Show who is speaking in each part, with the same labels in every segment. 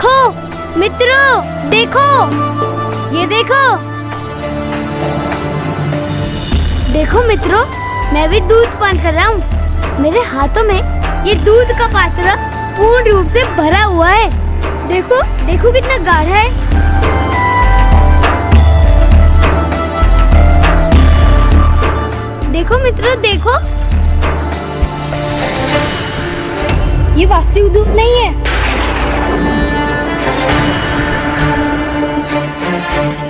Speaker 1: देखो मित्रों, देखो, ये देखो। देखो मित्रों, मैं भी दूध पान कर रहा हूँ। मेरे हाथों में ये दूध का पात्र पूर्ण रूप से भरा हुआ है। देखो, देखो कितना गाढ़ा है। देखो मित्रों, देखो। ये वास्तविक दूध नहीं है।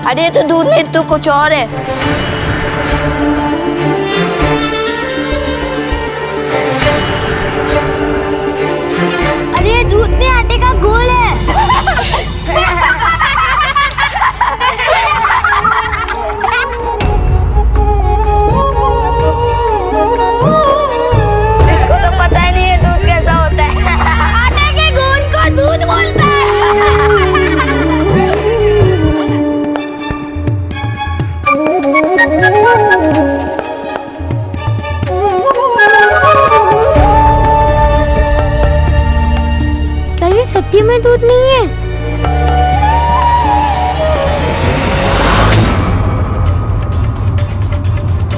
Speaker 2: अरे ये तो दूध नहीं, तो कुछ और है।
Speaker 1: अरे ये दूध नहीं, आटे का घोल है।
Speaker 2: इसको तो पता ही नहीं है दूध कैसा होता है।
Speaker 1: आटे के घोल को दूध बोलते हैं। क्या ये सत्य में दूध नहीं है?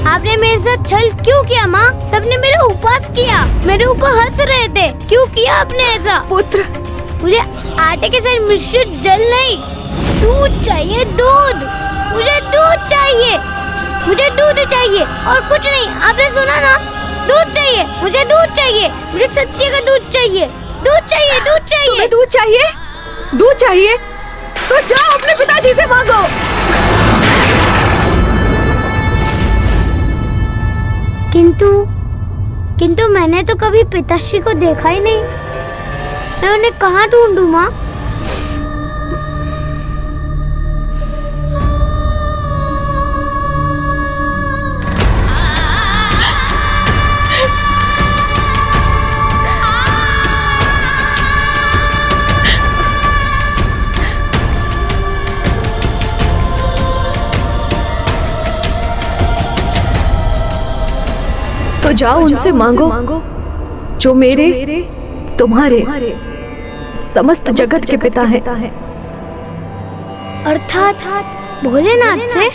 Speaker 1: आपने मेरे साथ छल क्यों किया माँ? सबने मेरा उपवास किया, मेरे ऊपर हंस रहे थे। क्यों किया आपने ऐसा?
Speaker 3: पुत्र,
Speaker 1: मुझे आटे के साथ मिश्रित जल नहीं, दूध चाहिए, दूध। मुझे दूध चाहिए, मुझे दूध चाहिए और कुछ नहीं। आपने सुना ना, दूध चाहिए, मुझे दूध चाहिए, मुझे सत्य का दूध चाहिए, दूध चाहिए, दूध चाहिए।
Speaker 3: तुम्हें दूध चाहिए? दूध चाहिए तो जाओ अपने पिताजी से मांगो।
Speaker 1: किंतु मैंने तो कभी पिताश्री को देखा ही नहीं। मैं उन्हें कहाँ ढूंढूं माँ?
Speaker 3: तो जाओ उनसे मांगो जो मेरे, तुम्हारे, समस्त जगत के पिता हैं।
Speaker 1: अर्थात भोलेनाथ से?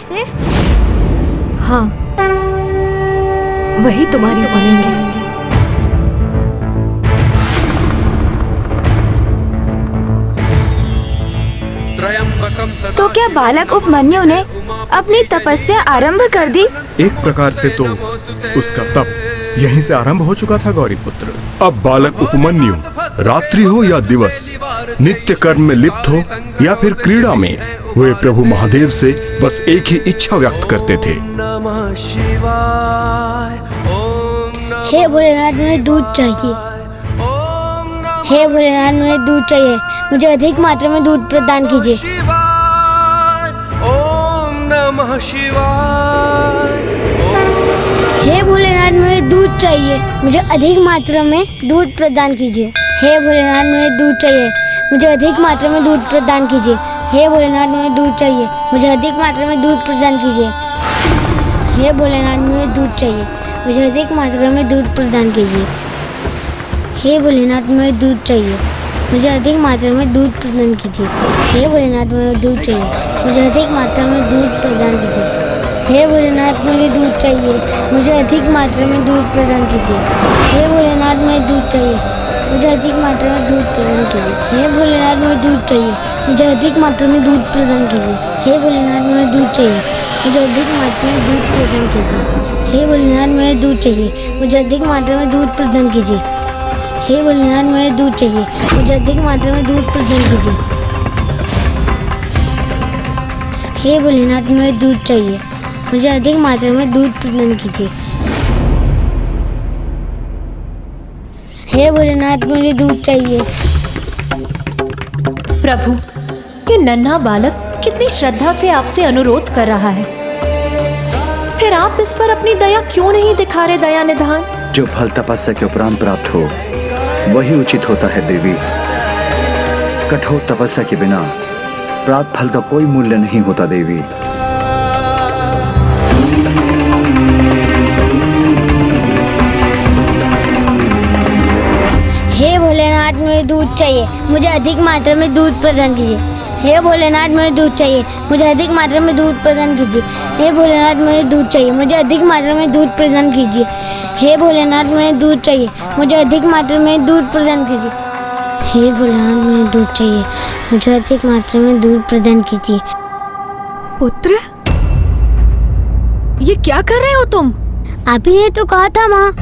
Speaker 3: हाँ, वही तुम्हारी सुनेंगे।
Speaker 4: तो क्या बालक उपमन्यु ने अपनी तपस्या आरंभ कर दी?
Speaker 5: एक प्रकार से तो उसका तप यहीं से आरंभ हो चुका था गौरी पुत्र। अब बालक उपमन्यु रात्रि हो या दिवस, नित्य कर्म में लिप्त हो या फिर क्रीड़ा में, वे प्रभु महादेव से बस एक ही इच्छा व्यक्त करते थे।
Speaker 1: हे भोलेनाथ, मुझे दूध चाहिए। हे भोलेनाथ, मुझे दूध चाहिए, मुझे अधिक मात्रा में दूध प्रदान कीजिए। हे भोलेनाथ, मुझे दूध चाहिए, मुझे अधिक मात्रा में दूध प्रदान कीजिए। हे भोलेनाथ, मुझे दूध चाहिए, मुझे अधिक मात्रा में दूध प्रदान कीजिए। हे भोलेनाथ, मुझे दूध चाहिए, मुझे अधिक मात्रा में दूध प्रदान कीजिए। हे भोलेनाथ, मुझे दूध चाहिए, मुझे अधिक मात्रा में दूध प्रदान कीजिए। हे भोलेनाथ, मुझे दूध चाहिए, मुझे अधिक मात्रा में दूध प्रदान कीजिए। हे भोलेनाथ, मुझे दूध चाहिए, मुझे अधिक मात्रा में दूध प्रदान कीजिए। हे भोलेनाथ, मुझे दूध चाहिए, मुझे अधिक मात्रा में दूध प्रदान कीजिए। हे भोलेनाथ, मुझे दूध चाहिए, मुझे अधिक मात्रा में दूध प्रदान कीजिए। हे भोलेनाथ, मुझे दूध चाहिए, मुझे अधिक मात्रा में दूध प्रदान कीजिए। हे भोलेनाथ, मुझे दूध चाहिए, मुझे अधिक मात्रा में दूध प्रदान कीजिए। हे भोलेनाथ, मुझे दूध चाहिए, मुझे अधिक मात्रा में दूध प्रदान कीजिए। हे भोलेनाथ, मुझे दूध चाहिए, मुझे अधिक मात्रा में दूध प्रदान कीजिए। हे भोलेनाथ, मुझे दूध चाहिए, मुझे अधिक मात्रा में दूध प्रदान कीजिए। हे भोलेनाथ, मुझे दूध चाहिए।
Speaker 6: प्रभु, ये नन्हा बालक कितनी श्रद्धा से आपसे अनुरोध कर रहा है, फिर आप इस पर अपनी दया क्यों नहीं दिखा रहे दया निधान?
Speaker 7: जो फल तपस्या के उपरांत प्राप्त हो वही उचित होता है देवी। कठोर तपस्या के बिना प्राप्त फल का कोई मूल्य नहीं होता देवी।
Speaker 1: हे भोलेनाथ, मुझे मुझे दूध चाहिए, मुझे अधिक मात्रा में दूध प्रदान कीजिए। हे भोलेनाथ मुझे दूध चाहिए, मुझे अधिक मात्रा में दूध प्रदान कीजिए। हे भोलेनाथ मुझे दूध चाहिए, मुझे अधिक मात्रा में दूध प्रदान कीजिए। हे भोलेनाथ मुझे दूध चाहिए, मुझे अधिक मात्रा में दूध प्रदान कीजिए। हे भोलेनाथ मुझे दूध चाहिए, मुझे अधिक मात्रा में दूध प्रदान कीजिए।
Speaker 3: पुत्र, ये क्या कर रहे हो तुम?
Speaker 1: आप ही ने तो कहा था माँ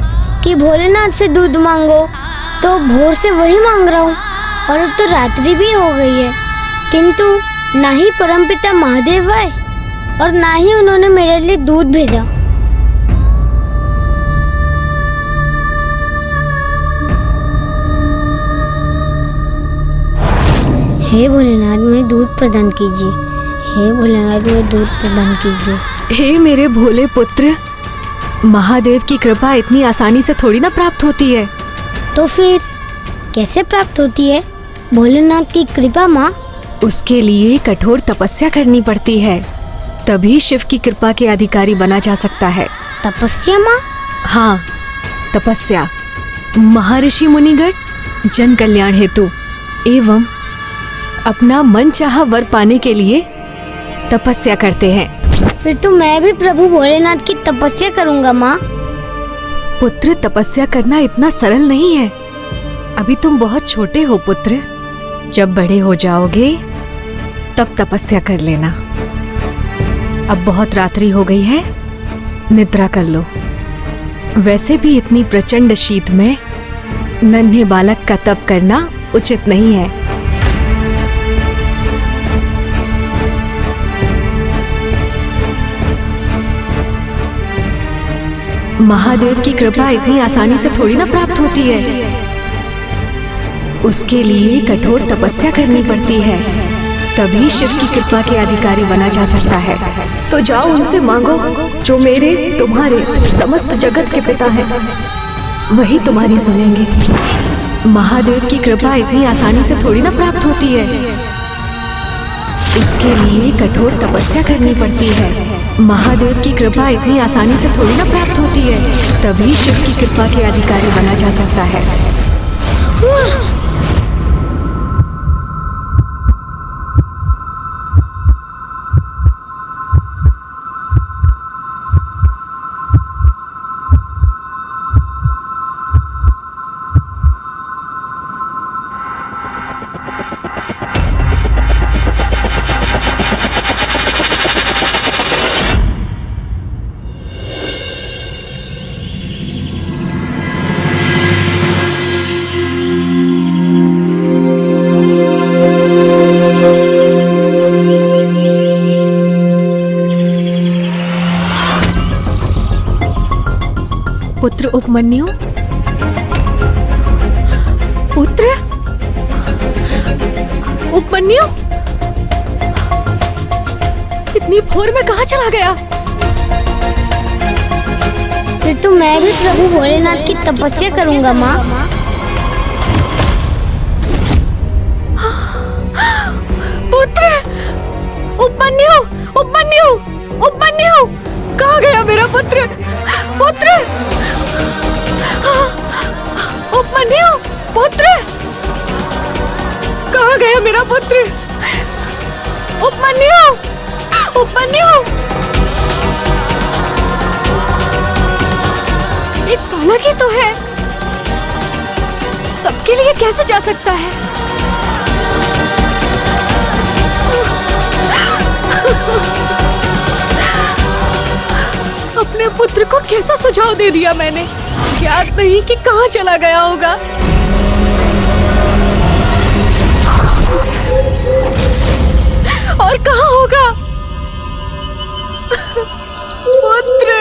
Speaker 1: कि भोलेनाथ से दूध मांगो, तो भोर से वही मांग रहा हूँ। और अब तो रात्रि भी हो गई है, किंतु ना ही परमपिता महादेव आए और ना ही उन्होंने मेरे लिए दूध भेजा। हे भोलेनाथ मुझे दूध प्रदान कीजिए। हे भोलेनाथ मुझे दूध प्रदान कीजिए।
Speaker 3: हे मेरे भोले पुत्र, महादेव की कृपा इतनी आसानी से थोड़ी ना प्राप्त होती है।
Speaker 1: तो फिर कैसे प्राप्त होती है भोलेनाथ की कृपा माँ?
Speaker 3: उसके लिए कठोर तपस्या करनी पड़ती है, तभी शिव की कृपा के अधिकारी बना जा सकता है।
Speaker 1: तपस्या माँ?
Speaker 3: हाँ, तपस्या। महर्षि मुनिगण जन कल्याण हेतु एवं अपना मन चाहा वर पाने के लिए तपस्या करते हैं।
Speaker 1: फिर तो मैं भी प्रभु भोलेनाथ की तपस्या करूंगा माँ।
Speaker 3: पुत्र, तपस्या करना इतना सरल नहीं है। अभी तुम बहुत छोटे हो पुत्र, जब बड़े हो जाओगे तब तपस्या कर लेना। अब बहुत रात्रि हो गई है, निद्रा कर लो। वैसे भी इतनी प्रचंड शीत में नन्हे बालक का तप करना उचित नहीं है। महादेव की कृपा इतनी आसानी से थोड़ी ना प्राप्त होती है, उसके लिए कठोर तपस्या करनी पड़ती है, तभी शिव की कृपा के अधिकारी बना जा सकता है। तो जाओ उनसे मांगो जो मेरे तुम्हारे समस्त जगत के पिता हैं, वही तुम्हारी सुनेंगे। महादेव की कृपा इतनी आसानी से थोड़ी ना प्राप्त होती है, उसके लिए कठोर तपस्या करनी पड़ती है। महादेव की कृपा इतनी आसानी से थोड़ी ना प्राप्त होती है, तभी शिव की कृपा के अधिकारी बना जा सकता है। पुत्र उपमन्यु, पुत्र उपमन्यु, इतनी भोर में कहाँ चला गया?
Speaker 1: फिर तो मैं भी प्रभु भोलेनाथ की तपस्या करूंगा माँ।
Speaker 3: पुत्र उपमन्यु, उपमन्यु, उपमन्यु, कहाँ गया मेरा पुत्र? पुत्र उपमन्यु, पुत्र कहाँ गया मेरा पुत्र? उपमन्यु, उपमन्यु, एक बालक ही तो है, तब के लिए कैसे जा सकता है? अपने पुत्र को कैसा सुझाव दे दिया मैंने, याद नहीं कि कहाँ चला गया होगा। और कहाँ होगा पुत्र?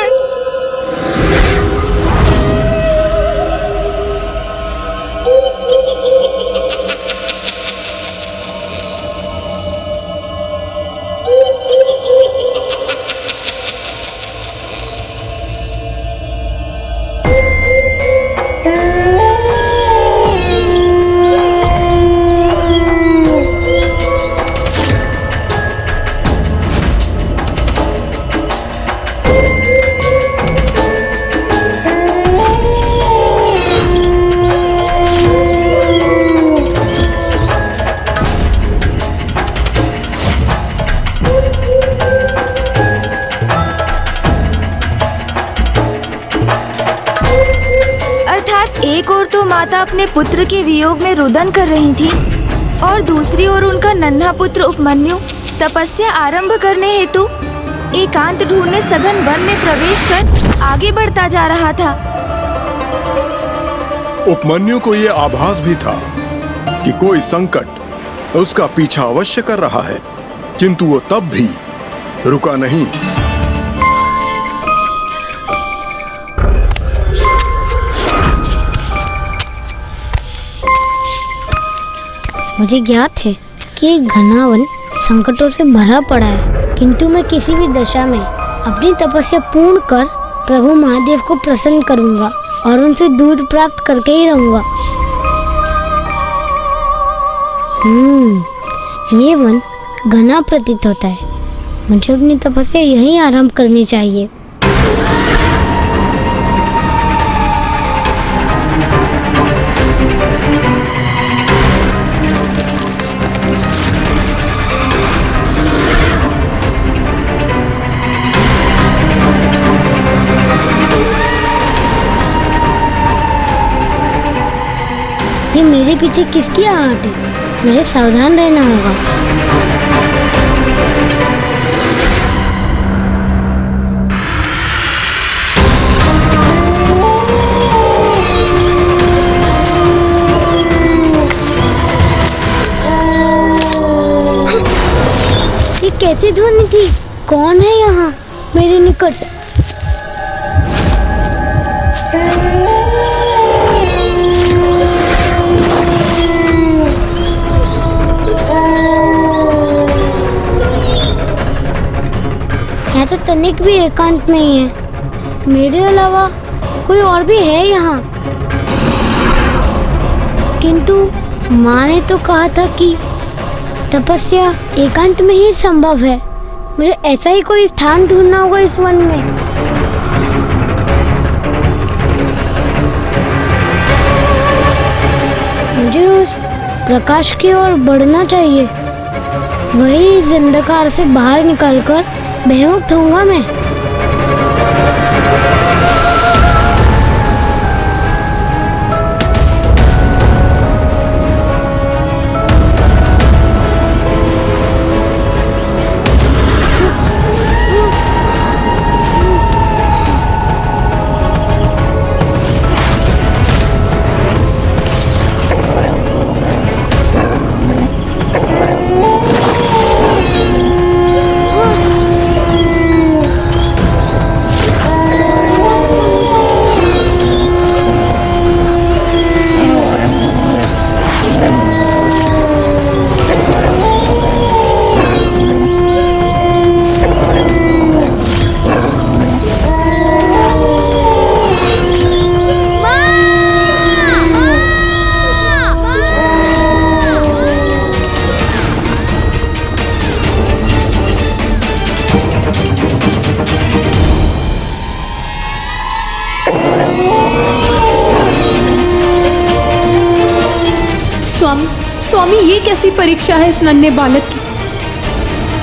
Speaker 4: एक ओर तो माता अपने पुत्र के वियोग में रुदन कर रही थी और दूसरी ओर उनका नन्हा पुत्र उपमन्यु तपस्या आरंभ करने हेतु एकांत ढूंढने सघन वन में प्रवेश कर आगे बढ़ता जा रहा था।
Speaker 5: उपमन्यु को यह आभास भी था कि कोई संकट उसका पीछा अवश्य कर रहा है, किंतु वो तब भी रुका नहीं।
Speaker 1: मुझे ज्ञात है कि एक घना वन संकटों से भरा पड़ा है, किंतु मैं किसी भी दशा में अपनी तपस्या पूर्ण कर प्रभु महादेव को प्रसन्न करूंगा और उनसे दूध प्राप्त करके ही रहूंगा। ये वन घना प्रतीत होता है। मुझे अपनी तपस्या यहीं आरंभ करनी चाहिए। ये मेरे पीछे किसकी आहट है? मुझे सावधान रहना होगा। ये कैसी ध्वनि थी? कौन है यहाँ मेरे निकट? यहाँ तो तनिक भी एकांत नहीं है। मेरे अलावा कोई और भी है यहाँ। किंतु माँ ने तो कहा था कि तपस्या एकांत में ही संभव है। मुझे ऐसा ही कोई स्थान ढूंढना होगा इस वन में। मुझे उस प्रकाश की ओर बढ़ना चाहिए। वही इस अंधकार से बाहर निकलकर भयमुक्त होऊंगा मैं।
Speaker 6: स्वामी, ये कैसी परीक्षा है इस नन्हे बालक की,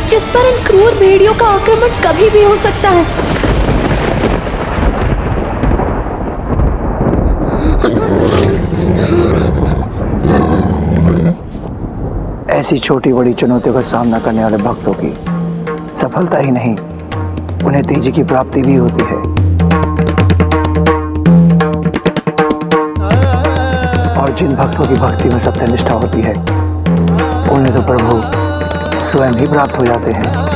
Speaker 6: जिस पर इन क्रूर भेड़ियों का आक्रमण कभी भी हो सकता है।
Speaker 7: ऐसी छोटी बड़ी चुनौतियों का सामना करने वाले भक्तों की सफलता ही नहीं, उन्हें तेजी की प्राप्ति भी होती है। और जिन भक्तों की भक्ति में सत्यनिष्ठा होती है, उन्हें तो प्रभु स्वयं ही प्राप्त हो जाते हैं।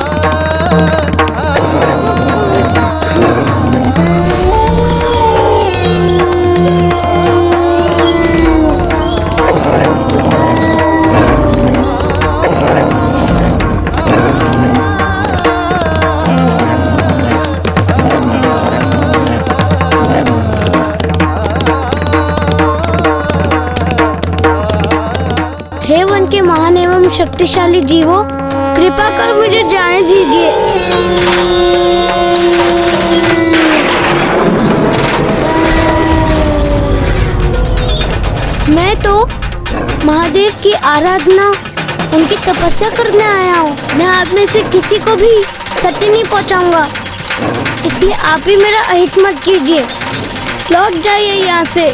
Speaker 1: हे वन के महान एवं शक्तिशाली जीवों, कृपा कर मुझे जाने दीजिए। मैं तो महादेव की आराधना, उनकी तपस्या करने आया हूँ। मैं आप में से किसी को भी क्षति नहीं पहुँचाऊंगा, इसलिए आप ही मेरा अहित मत कीजिए। लौट जाइए यहाँ से।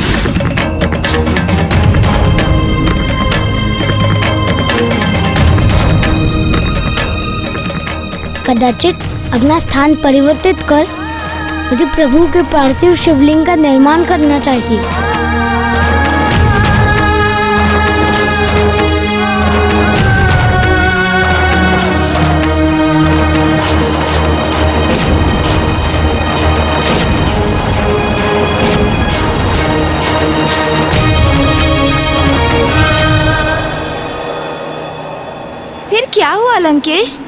Speaker 1: कदाचित अपना स्थान परिवर्तित कर मुझे प्रभु के पार्थिव शिवलिंग का निर्माण करना चाहिए।
Speaker 4: फिर क्या हुआ लंकेश?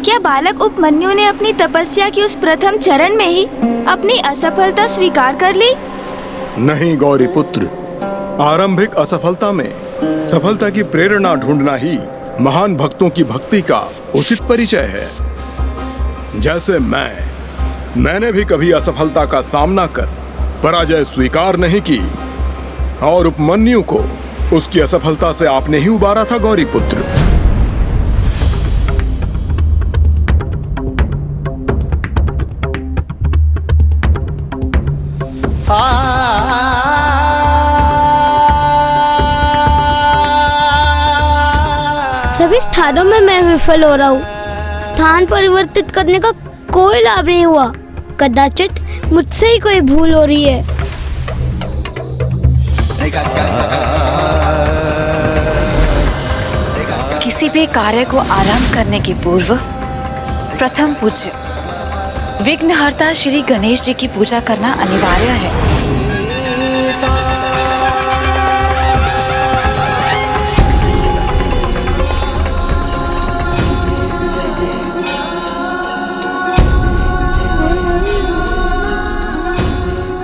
Speaker 4: क्या बालक उपमन्यु ने अपनी तपस्या की उस प्रथम चरण में ही अपनी असफलता स्वीकार कर ली?
Speaker 5: नहीं गौरी पुत्र, आरंभिक असफलता में सफलता की प्रेरणा ढूंढना ही महान भक्तों की भक्ति का उचित परिचय है। जैसे मैंने भी कभी असफलता का सामना कर पराजय स्वीकार नहीं की, और उपमन्यु को उसकी असफलता से आपने ही उबारा था गौरी पुत्र।
Speaker 1: सभी स्थानों में मैं विफल हो रहा हूँ। स्थान परिवर्तित करने का कोई लाभ नहीं हुआ। कदाचित मुझसे ही कोई भूल हो रही है।
Speaker 8: किसी भी कार्य को आरंभ करने के पूर्व प्रथम पूज्य विघ्नहर्ता श्री गणेश जी की पूजा करना अनिवार्य है।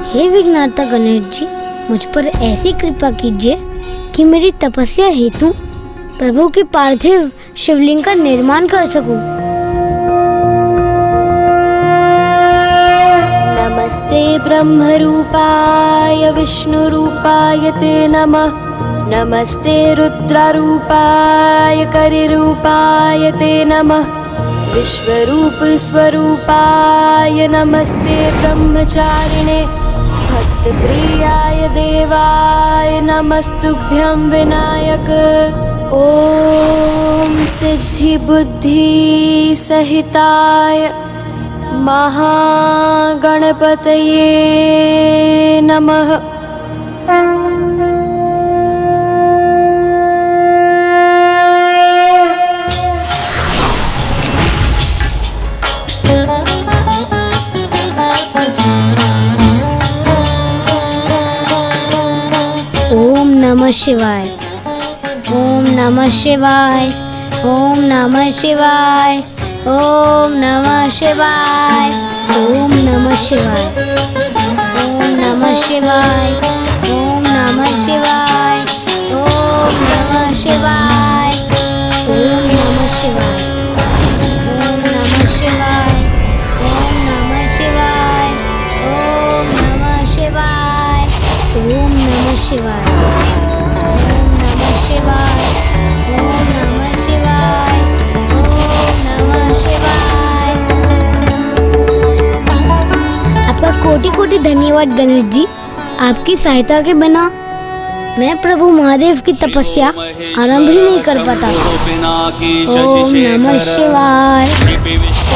Speaker 1: हे विघ्नहर्ता गणेश जी, मुझ पर ऐसी कृपा कीजिए कि मेरी तपस्या हेतु प्रभु की पार्थिव शिवलिंग का निर्माण कर सकूं।
Speaker 9: नमस्ते ब्रह्मरूपाय विष्णुरूपाय ते नमः। नमस्ते रुद्ररूपाय करिरूपाय ते नमः। विश्वरूप स्वरूपाय नमस्ते ब्रह्मचारिणे। भक्तप्रियाय देवाय नमस्तुभ्यं विनायक। ओम सिद्धि बुद्धि सहिताय महागणपतये नमः।
Speaker 1: ओम नमः शिवाय। ओम नमः शिवाय। ओम नमः शिवाय। ओम नमः शिवाय। ओम नमः शिवाय। ओम नमः शिवाय। ओम नमः शिवाय। ओम नमः शिवाय। ओम नमः शिवाय। ओम नमः शिवाय। ओम नमः शिवाय। ओम नमः शिवाय। ओम नमः शिवाय। ओम नमः शिवाय। ओम नमः शिवाय। ओम नमः शिवाय। आपका कोटि कोटि धन्यवाद गणेश जी। आपकी सहायता के बिना मैं प्रभु महादेव की तपस्या आरंभ ही नहीं कर पाता। ओम नमः शिवाय।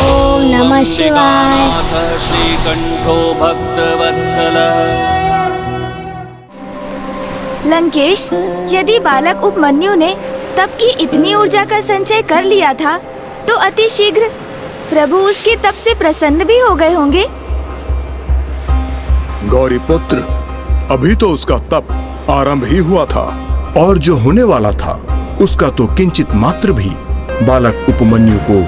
Speaker 1: ओम नमः शिवाय।
Speaker 4: लंकेश, यदि बालक उपमन्यु ने तप की इतनी ऊर्जा का संचय कर लिया था तो अति शीघ्र प्रभु उसके तप से प्रसन्न भी हो गए होंगे।
Speaker 5: गौरी पुत्र, अभी तो उसका तप आरंभ ही हुआ था, और जो होने वाला था उसका तो किंचित मात्र भी बालक उपमन्यु को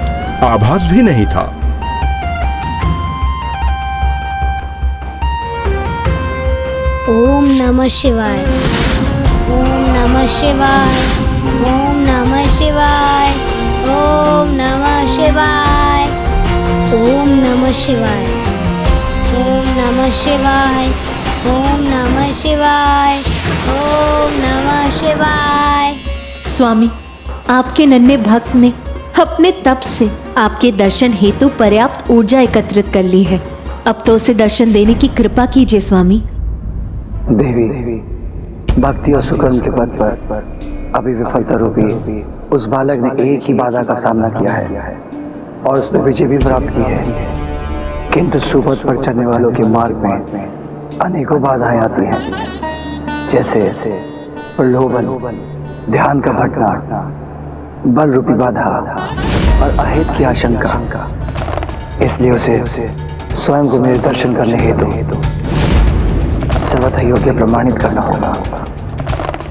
Speaker 5: आभास भी नहीं था।
Speaker 1: ओम नमः शिवाय। ओम नमः शिवाय। ओम नमः शिवाय। ओम नमः शिवाय। ओम नमः शिवाय। ओम नमः शिवाय। ओम नमः शिवाय। ओम नमः शिवाय।
Speaker 6: स्वामी, आपके नन्हे भक्त ने अपने तप से आपके दर्शन हेतु पर्याप्त ऊर्जा एकत्रित कर ली है। अब तो उसे दर्शन देने की कृपा कीजिए स्वामी।
Speaker 7: देवी, भक्ति और सुकर्म के पद पर अभी विफलता रूपी उस बालक ने एक ही बाधा का सामना किया है। और उसमें विजय भी प्राप्त की है, किंतु सुपथ पर चलने वालों के मार्ग में अनेकों बाधाएं आती हैं, जैसे प्रलोभन, ध्यान का भटकना, बल रूपी बाधा और अहित की आशंका। इसलिए उसे स्वयं को मेरे दर्शन करने हेतु सर्वथा योग्य प्रमाणित करना होगा।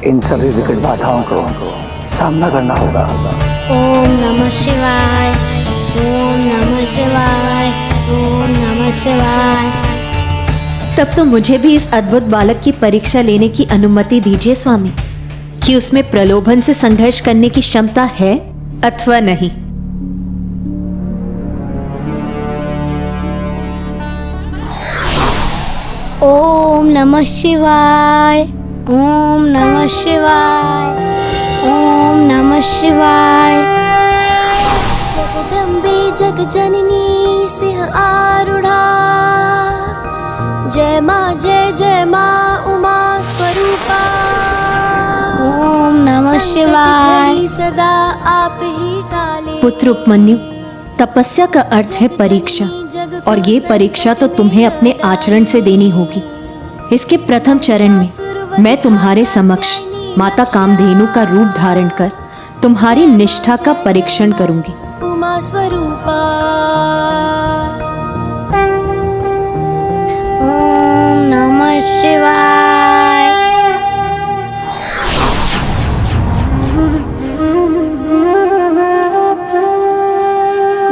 Speaker 7: इन सभी विकट बाधाओं को सामना करना होगा।
Speaker 1: ओम नमः शिवाय, ओम नमः शिवाय, ओम नमः शिवाय।
Speaker 6: तब तो मुझे भी इस अद्भुत बालक की परीक्षा लेने की अनुमति दीजिए स्वामी, कि उसमें प्रलोभन से संघर्ष करने की क्षमता है अथवा नहीं।
Speaker 1: ओम नमः शिवाय, ओम नमः शिवाय, ओम नमः शिवाय।
Speaker 9: जगदम्बे जगजननी सिंह आरूढ़ा, जय माँ जय जय माँ उमा स्वरूपा।
Speaker 1: ओम नमः शिवाय।
Speaker 9: संकट घड़ी सदा आप ही टाले।
Speaker 6: पुत्र उपमन्यु, तपस्या का अर्थ है परीक्षा, और ये परीक्षा तो तुम्हें अपने आचरण से देनी होगी। इसके प्रथम चरण में मैं तुम्हारे समक्ष माता कामधेनु का रूप धारण कर तुम्हारी निष्ठा का परीक्षण करूंगी।
Speaker 9: उमा स्वरूपा।
Speaker 1: ओम नमः शिवाय।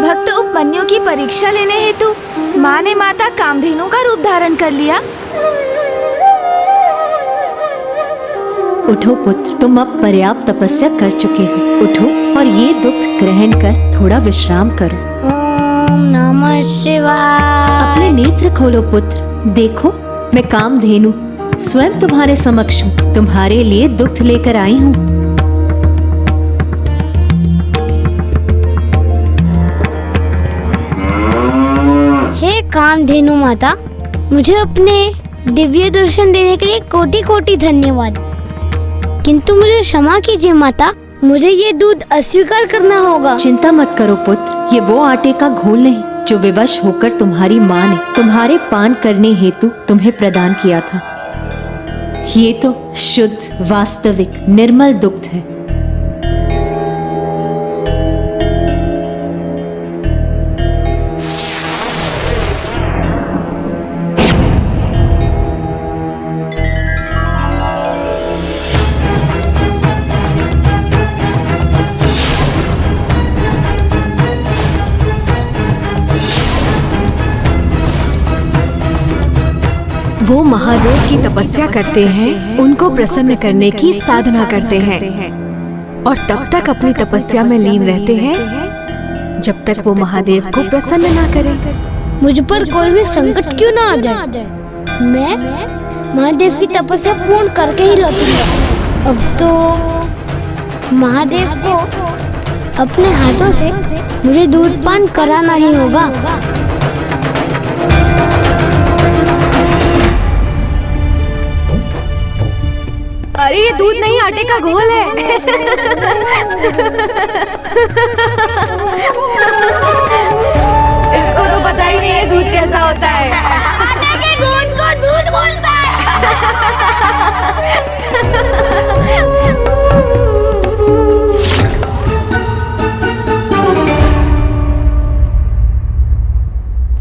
Speaker 4: भक्त उपमन्यु की परीक्षा लेने हेतु माँ ने माता कामधेनु का रूप धारण कर लिया।
Speaker 6: उठो पुत्र, तुम अब पर्याप्त तपस्या कर चुके हो। उठो और ये दुग्ध ग्रहण कर थोड़ा विश्राम करो।
Speaker 1: ओम नमः शिवाय।
Speaker 6: अपने नेत्र खोलो पुत्र, देखो मैं कामधेनु स्वयं तुम्हारे समक्ष हूँ, तुम्हारे लिए दुग्ध लेकर आई हूँ।
Speaker 1: हे कामधेनु माता, मुझे अपने दिव्य दर्शन देने के लिए कोटि कोटि धन्यवाद, किंतु मुझे क्षमा कीजिए माता, मुझे ये दूध अस्वीकार करना होगा।
Speaker 6: चिंता मत करो पुत्र, ये वो आटे का घोल नहीं जो विवश होकर तुम्हारी माँ ने तुम्हारे पान करने हेतु तुम्हें प्रदान किया था। ये तो शुद्ध, वास्तविक, निर्मल दुग्ध है।
Speaker 3: वो महादेव की तपस्या करते हैं, उनको प्रसन्न करने की साधना करते हैं, और तब तक अपनी तपस्या में लीन रहते हैं जब तक वो महादेव को प्रसन्न ना करें।
Speaker 1: मुझ पर कोई भी संकट क्यों ना आ जाए, मैं महादेव की तपस्या पूर्ण करके ही लौटूंगा। अब तो महादेव को अपने हाथों से मुझे दूध पान कराना ही होगा।
Speaker 3: अरे ये दूध नहीं, आटे का घोल है।
Speaker 4: इसको तो पता ही नहीं है दूध कैसा होता है।
Speaker 1: आटे के दूध को दूध बोलता है।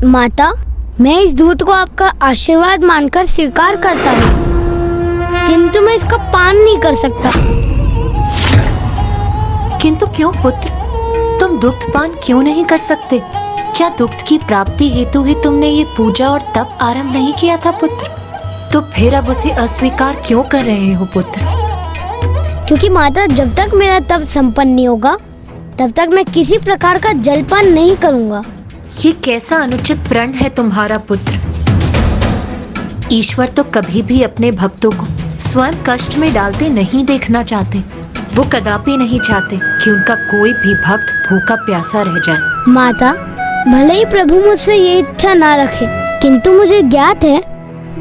Speaker 1: माता, मैं इस दूध को आपका आशीर्वाद मानकर स्वीकार करता हूँ, किंतु मैं इसका पान नहीं कर सकता।
Speaker 6: किंतु क्यों पुत्र, तुम दुग्ध पान क्यों नहीं कर सकते? क्या दुग्ध की प्राप्ति हेतु ही तुमने ये पूजा और तप आरंभ नहीं किया था पुत्र? तो फिर अब उसे अस्वीकार क्यों कर रहे हो पुत्र?
Speaker 1: क्योंकि माता, जब तक मेरा तप संपन्न नहीं होगा तब तक मैं किसी प्रकार का जलपान नहीं करूँगा।
Speaker 6: ये कैसा अनुचित प्रण है तुम्हारा पुत्र? ईश्वर तो कभी भी अपने भक्तों को स्वयं कष्ट में डालते नहीं देखना चाहते। वो कदापि नहीं चाहते कि उनका कोई भी भक्त भूखा प्यासा रह जाए।
Speaker 1: माता, भले ही प्रभु मुझसे ये इच्छा ना रखे, किंतु मुझे ज्ञात है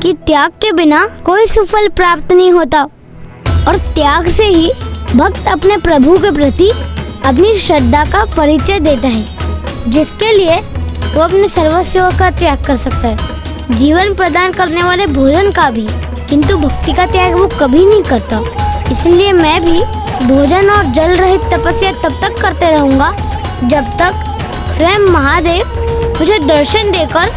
Speaker 1: कि त्याग के बिना कोई सुफल प्राप्त नहीं होता, और त्याग से ही भक्त अपने प्रभु के प्रति अपनी श्रद्धा का परिचय देता है। जिसके लिए वो अपने सर्वस्व का त्याग कर सकता है, जीवन प्रदान करने वाले भोजन का भी, किंतु भक्ति का त्याग वो कभी नहीं करता। इसलिए मैं भी भोजन और जल रहित तपस्या तब तक करते रहूंगा जब तक स्वयं महादेव मुझे दर्शन देकर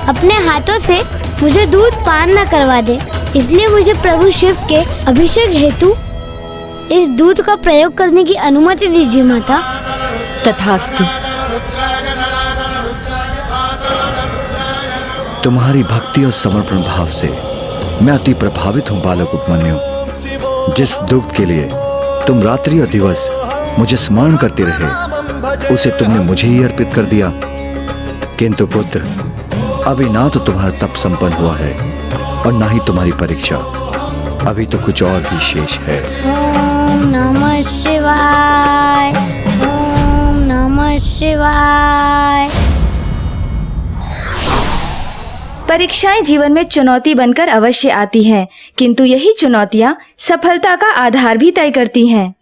Speaker 1: अपने हाथों से मुझे दूध पान न करवा दे। इसलिए मुझे प्रभु शिव के अभिषेक हेतु इस दूध का प्रयोग करने की अनुमति दीजिए माता।
Speaker 6: तथास्तु।
Speaker 7: तुम्हारी भक्ति और समर्पण भाव से मैं अति प्रभावित हूँ बालक उपमन्यु। जिस दुग्ध के लिए तुम रात्रि और दिवस मुझे स्मरण करते रहे, उसे तुमने मुझे ही अर्पित कर दिया। किंतु पुत्र, अभी ना तो तुम्हारा तप संपन्न हुआ है और ना ही तुम्हारी परीक्षा। अभी तो कुछ और भी शेष है।
Speaker 1: ओम नमः शिवाय, ओम नमः शिवाय।
Speaker 4: परीक्षाएं जीवन में चुनौती बनकर अवश्य आती हैं, किंतु यही चुनौतियां सफलता का आधार भी तय करती हैं।